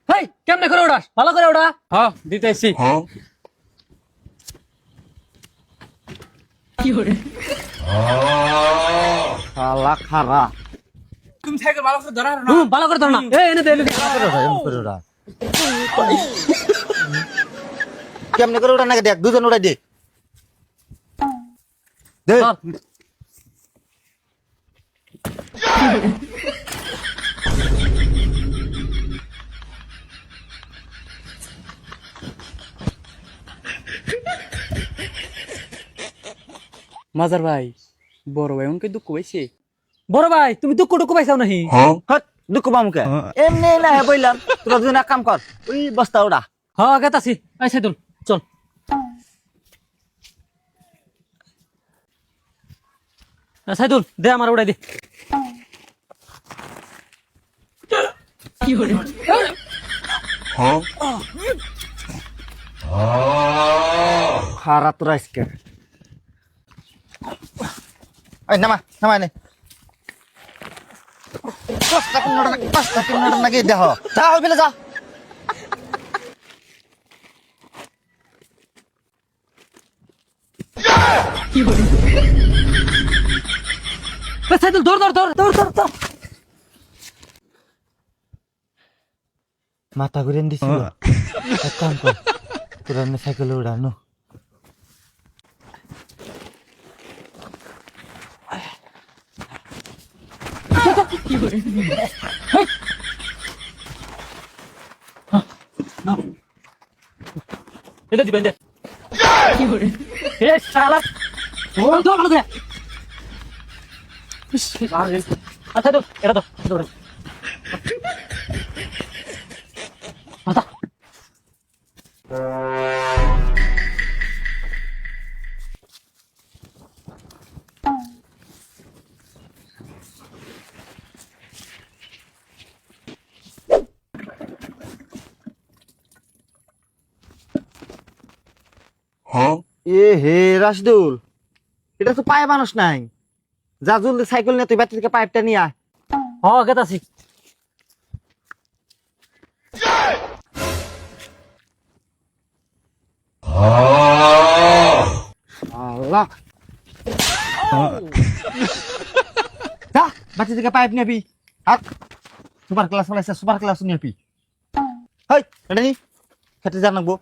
হেই কেমনে করে ওড়াস ভালো করে ওড়া হ্যাঁ দিতেছি শালা খারা তুমি সাইকেল ভালো করে ধরা না ভালো করে ধর না এই এনে দে এনে দে। কেমনে করে ওটা নাকি দেখ দুজন ওটাই দে দে ধর। মাজার ভাই বড় ভাই উনকে দুঃখ পাইছে বড় ভাই তুমি দুঃখ টুকু পাইছাও নাহি হট দুঃখ পামুকে এমনি না হে বইলাম তোরা দুজন এক কাম কর ওই বস্তা ওটা হ্যাঁ গেতাছি এই সাইদুল চল সাইদুল দে আমার উড়াই দে খারা তোরা আজকে এই নামা নামা নে পাঁচটা কিলোমিটার নাকি দেহ যা ওই বেলে যা সাইদুল ধর ধর ধর ধর ধর ধর মাথা ঘুরে দিছিল এক কাম কর তোরা সাইকেল উড়ানো এটা দিবেন দে এ শালা ধর ধর ভালো করে আচ্ছা তো এটা তো দৌড়ে আচ্ছা এ হে রাশিদুল এটা তো পায়ে মানুষ নাই যা জলদি সাইকেল নিয়ে তুই বাড়ি থেকে পাইপটা নিয়ে আয় হ্যাঁ গেতাছি আল্লাহ যা বাড়ি থেকে পাইপ নিয়ে P R super class ফলাইছে super class নিয়ে পি হই এটা নি খেতে জানাবো